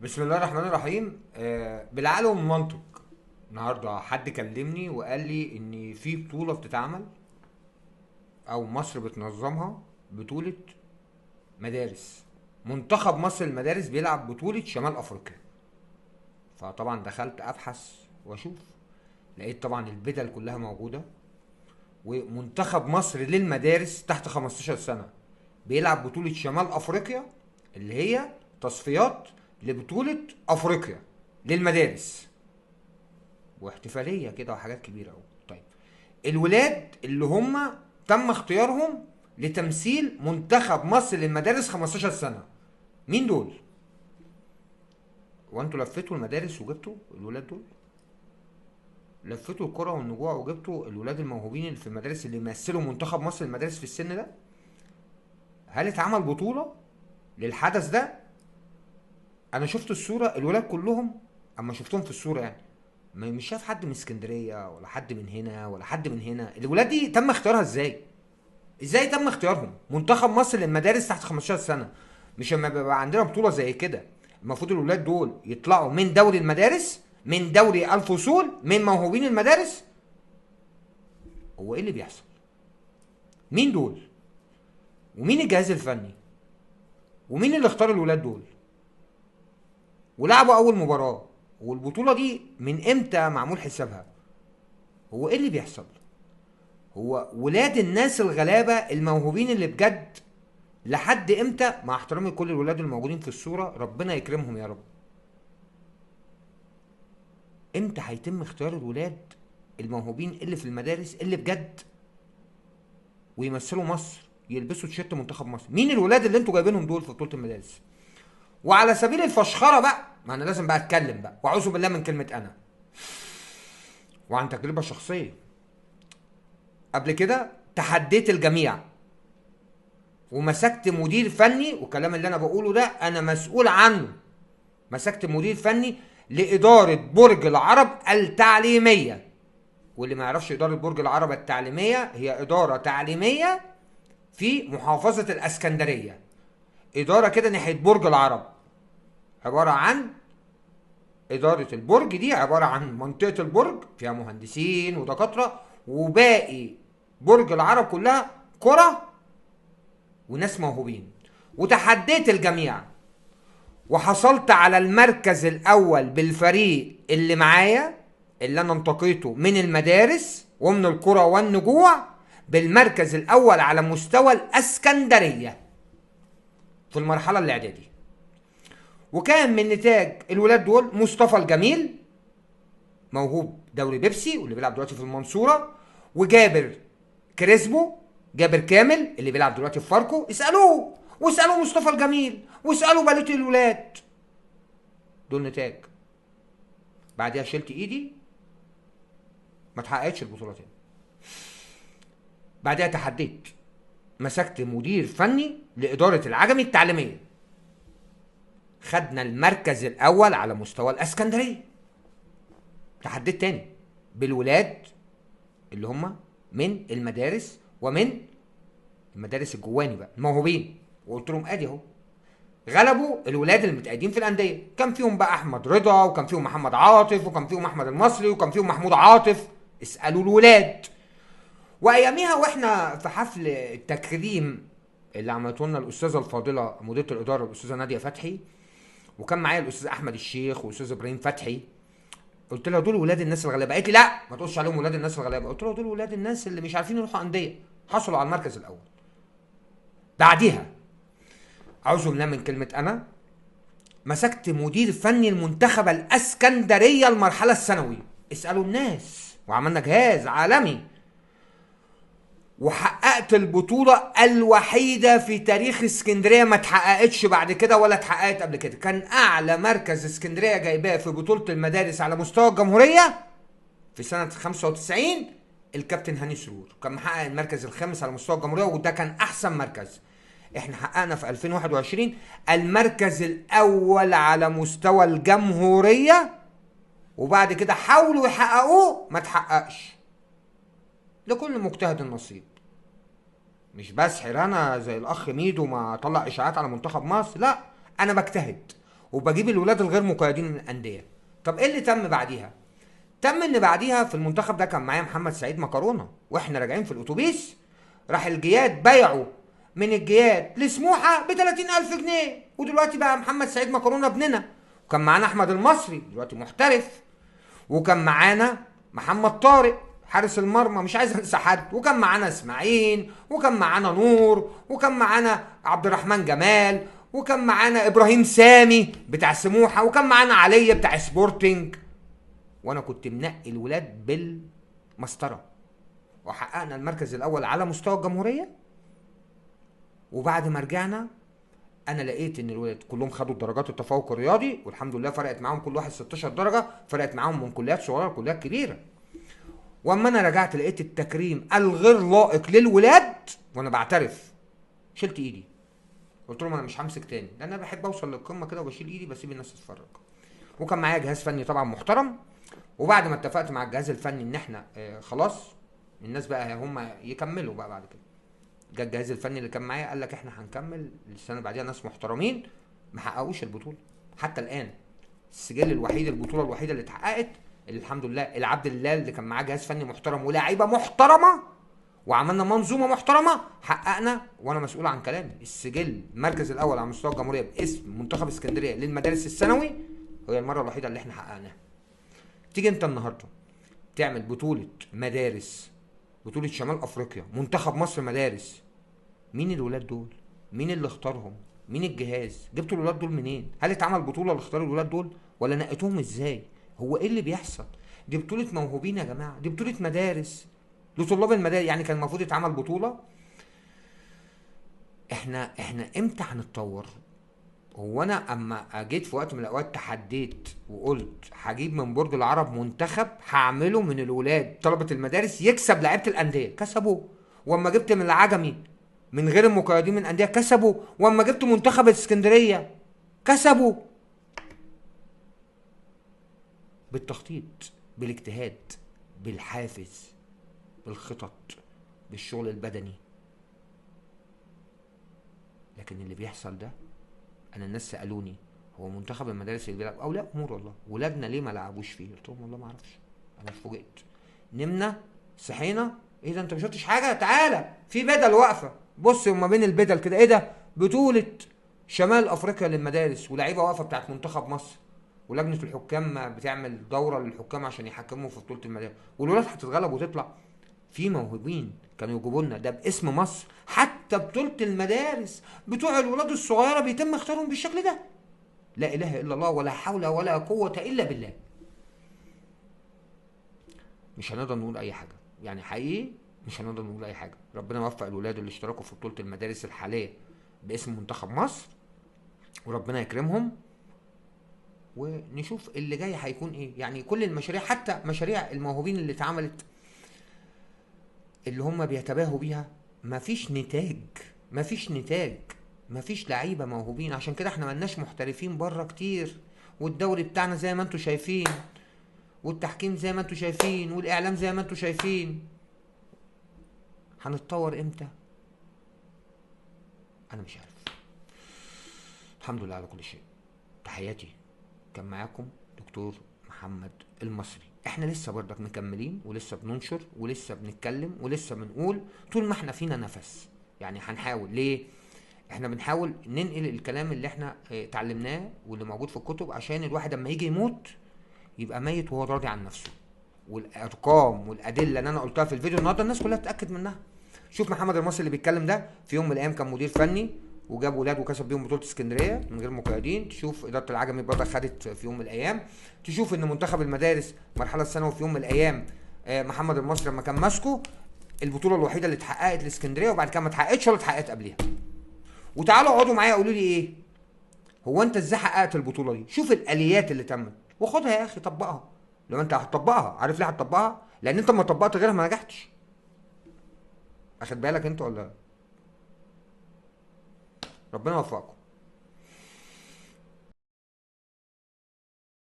بسم الله الرحمن الرحيم. بالعقل والمنطق. النهارده حد كلمني وقال لي ان في بطوله بتتعمل او مصر بتنظمها، بطوله مدارس. منتخب مصر المدارس بيلعب بطوله شمال افريقيا. فطبعا دخلت ابحث واشوف، لقيت طبعا البدل كلها موجوده، ومنتخب مصر للمدارس تحت 15 سنه بيلعب بطوله شمال افريقيا، اللي هي تصفيات لبطوله افريقيا للمدارس، واحتفاليه كده وحاجات كبيره قوي. طيب، الولاد اللي هم تم اختيارهم لتمثيل منتخب مصر للمدارس 15 سنه، مين دول؟ وانتوا لفيتوا المدارس وجبتوا الولاد دول؟ لفيتوا الكرة والنجوع وجبتوا الولاد الموهوبين اللي في المدارس اللي يمثلوا منتخب مصر للمدارس في السن ده؟ هل اتعمل بطولة للحدث ده؟ انا شفت الصورة، الولاد كلهم اما شفتهم في الصورة يعني مش شايف حد من اسكندرية ولا حد من هنا ولا حد من هنا. الولاد دي تم اختيارها ازاي؟ ازاي تم اختيارهم منتخب مصر للمدارس تحت 15 سنه؟ مش لما بيبقى عندنا بطوله زي كده المفروض الولاد دول يطلعوا من دوري المدارس، من دوري الفصول، من موهوبين المدارس؟ هو ايه اللي بيحصل؟ مين دول؟ ومين الجهاز الفني؟ ومين اللي اختار الولاد دول؟ ولعبوا اول مباراه، والبطوله دي من امتى معمول حسابها؟ هو ايه اللي بيحصل؟ هو ولاد الناس الغلابه الموهوبين اللي بجد لحد امتى؟ مع احترامي لكل الولاد الموجودين في الصوره، ربنا يكرمهم يا رب، امتى هيتم اختيار الولاد الموهوبين اللي في المدارس اللي بجد ويمثلوا مصر، يلبسوا تيشيرت منتخب مصر؟ مين الولاد اللي انتوا جايبينهم دول في بطوله المدارس؟ وعلى سبيل الفشخره بقى، ما انا لازم بقى اتكلم بقى، واعوذ بالله من كلمه انا، وعن تجربه شخصيه. قبل كده تحديت الجميع ومسكت مدير فني، والكلام اللي انا بقوله ده انا مسؤول عنه. مسكت مدير فني لاداره برج العرب التعليميه. واللي ما يعرفش اداره برج العرب التعليميه، هي اداره تعليميه في محافظه الاسكندريه، اداره كده ناحيه برج العرب. عباره عن اداره البرج دي، عباره عن منطقه البرج فيها مهندسين ودكاتره، وباقي برج العرب كلها قرى وناس موهوبين. وتحديت الجميع وحصلت على المركز الاول بالفريق اللي معايا، اللي انا انتقيته من المدارس ومن القرى والنجوع، بالمركز الاول على مستوى الاسكندريه في المرحله الاعدادي. وكان من نتاج الولاد دول مصطفى الجميل، موهوب دوري بيبسي واللي بيلعب دلوقتي في المنصوره، وجابر كريسبو، جابر كامل اللي بيلعب دلوقتي في فاركو. اسالوه واسالوا مصطفى الجميل واسالوا بقيه الولاد. دول نتاج. بعدها شلت ايدي، ما اتحققتش البطوله تاني. بعدها تحديت، مسكت مدير فني لاداره العجمي التعليميه، خدنا المركز الاول على مستوى الاسكندريه. تحديت تاني بالولاد اللي هم من المدارس ومن المدارس الجواني بقى الموهوبين، وقلت لهم ادي اهو. غلبوا الولاد المتقاعدين في الانديه، كان فيهم بقى احمد رضا، وكان فيهم محمد عاطف، وكان فيهم احمد المصري، وكان فيهم محمود عاطف. اسالوا الولاد. واياميها واحنا في حفل التكريم اللي عملته لنا الاستاذه الفاضله مديره الاداره الاستاذه ناديه فتحي، وكان معايا الاستاذ احمد الشيخ والاستاذ ابراهيم فتحي، قلت لها دول ولاد الناس الغلابه. قالت لي لا ما تقولش عليهم ولاد الناس الغلابه. قلت لها دول ولاد الناس اللي مش عارفين يروحوا انديه، حصلوا على المركز الاول. بعديها اعوذ بالله من كلمه انا، مسكت مدير فني المنتخب الاسكندريه المرحله الثانوي. اسالوا الناس، وعملنا جهاز عالمي، وحققت البطولة الوحيدة في تاريخ اسكندرية، ما اتحققتش بعد كده ولا اتحققت قبل كده. كان أعلى مركز اسكندرية جايباه في بطولة المدارس على مستوى الجمهورية في سنة 95 الكابتن هاني سرور، كان محقق المركز الخامس على مستوى الجمهورية، وده كان أحسن مركز. احنا حققنا في 2021 المركز الأول على مستوى الجمهورية، وبعد كده حاولوا يحققوه ما تحققش. لكل مجتهد نصيب. مش بسحر انا زي الاخ ميدو ما طلع اشاعات على منتخب مصر، لا انا بجتهد وبجيب الولاد الغير مقيدين من الانديه. طب ايه اللي تم بعديها؟ تم ان بعديها في المنتخب ده كان معايا محمد سعيد مكرونه، واحنا راجعين في الاتوبيس راح الجياد بيعوا من الجياد لسموحه ب 30,000 جنيه، ودلوقتي بقى محمد سعيد مكرونه ابننا. وكان معانا احمد المصري دلوقتي محترف، وكان معانا محمد طارق حارس المرمى، مش عايز انسى حد، وكان معانا اسماعيل، وكان معانا نور، وكان معانا عبد الرحمن جمال، وكان معانا ابراهيم سامي بتاع سموحه، وكان معانا علي بتاع سبورتنج. وانا كنت منقي الولاد بالمسطره، وحققنا المركز الاول على مستوى الجمهوريه. وبعد ما رجعنا انا لقيت ان الولاد كلهم خدوا درجات التفوق الرياضي، والحمد لله فرقت معاهم كل واحد 16 درجه، فرقت معاهم من كليات صغيره لكليات كبيره. واما انا رجعت لقيت التكريم الغير لائق للولاد، وانا بعترف شلت ايدي، قلت لهم انا مش همسك تاني، لان انا بحب اوصل للقمه كده وبشيل ايدي بسيب الناس تتفرج. وكان معايا جهاز فني طبعا محترم، وبعد ما اتفقت مع الجهاز الفني ان احنا خلاص الناس بقى هم يكملوا بقى بعد كده، جه الجهاز الفني اللي كان معايا قال لك احنا هنكمل السنه اللي بعديها ناس محترمين ما حققوش البطوله حتى الان. السجل الوحيد، البطوله الوحيده اللي اتحققت اللي الحمد لله العبد لله اللي كان معاه جهاز فني محترم ولاعيبه محترمه وعملنا منظومه محترمه حققنا، وانا مسؤول عن كلامي. السجل المركز الاول على مستوى الجمهوريه باسم منتخب اسكندريه للمدارس الثانوي هي المره الوحيده اللي احنا حققناها. تيجي انت النهارده تعمل بطوله مدارس، بطوله شمال افريقيا، منتخب مصر مدارس، مين الولاد دول؟ مين اللي اختارهم؟ مين الجهاز؟ جبتوا الولاد دول منين؟ هل اتعمل بطوله لاختار الولاد دول ولا نقيتوهم ازاي؟ هو ايه اللي بيحصل؟ دي بطوله موهوبين يا جماعه، دي بطوله مدارس لطلاب المدارس. يعني كان المفروض يتعمل بطوله. احنا امتى هنتطور؟ هو انا اما جيت في وقت من الاوقات تحديت وقلت هجيب من برج العرب منتخب هعمله من الولاد طلبه المدارس يكسب لعيبه الانديه، كسبوه. واما جبت من العجمي من غير المقيدين من الانديه كسبوا، واما جبت منتخب الاسكندريه كسبوا. بالتخطيط، بالاجتهاد، بالحافز، بالخطط، بالشغل البدني. لكن اللي بيحصل ده، انا الناس سالوني هو منتخب المدارس اللي بيلعب اولياء امور والله ولادنا ليه ما لعبوش فيه؟ قلت لهم والله ما اعرفش، انا اتفوجئت. نمنا صحينا، ايه ده انت ما شفتش حاجه؟ تعالى في بدل واقفه، بص وما بين البدل كده، ايه ده؟ بطوله شمال افريقيا للمدارس، ولاعيبه واقفه بتاعت منتخب مصر، ولجنه الحكام بتعمل دوره للحكام عشان يحكموا في بطوله المدارس، والولاد هتتغلب وتطلع. في موهوبين كانوا يجيبوا لنا ده باسم مصر، حتى بطوله المدارس بتوع الولاد الصغيره بيتم اختيارهم بالشكل ده. لا اله الا الله ولا حول ولا قوه الا بالله. مش هنقدر نقول اي حاجه، يعني حقيقي مش هنقدر نقول اي حاجه. ربنا يوفق الولاد اللي اشتركوا في بطوله المدارس الحاليه باسم منتخب مصر، وربنا يكرمهم، ونشوف اللي جاي هيكون ايه. يعني كل المشاريع، حتى مشاريع الموهوبين اللي اتعملت اللي هم بيتباهوا بيها، مفيش نتاج، مفيش لعيبه موهوبين. عشان كده احنا ملناش محترفين بره كتير، والدوري بتاعنا زي ما انتم شايفين، والتحكيم زي ما انتم شايفين، والاعلام زي ما انتم شايفين. هنتطور امتى؟ انا مش عارف. الحمد لله على كل شيء. تحياتي. كان معاكم دكتور محمد المصري. احنا لسه برضك مكملين، ولسه بننشر، ولسه بنتكلم، ولسه بنقول طول ما احنا فينا نفس. يعني هنحاول. ليه؟ احنا بنحاول ننقل الكلام اللي احنا اتعلمناه واللي موجود في الكتب، عشان الواحد اما يجي يموت يبقى ميت وهو راضي عن نفسه. والارقام والادله اللي انا قلتها في الفيديو النهارده الناس كلها تتاكد منها. شوف محمد المصري اللي بيتكلم ده في يوم من الايام كان مدير فني وجاب ولاد وكسب بيهم بطوله اسكندريه من غير مقيدين. تشوف اداره العجمي برضه خدت في يوم من الايام. تشوف ان منتخب المدارس مرحله الثانوي في يوم من الايام محمد المصري لما كان ماسكه البطوله الوحيده اللي اتحققت لاسكندريه، وبعد كده ما اتحققتش ولا اتحققت قبليها. وتعالوا اقعدوا معايا قولوا لي ايه هو انت ازاي حققت البطوله دي؟ شوف الاليات اللي تمت وخدها يا اخي طبقها. لو انت هتطبقها، عارف ليه هتطبقها؟ لان انت ما طبقت غيرها ما نجحتش. اخد بالك انت ولا؟ ربنا يوفقكم.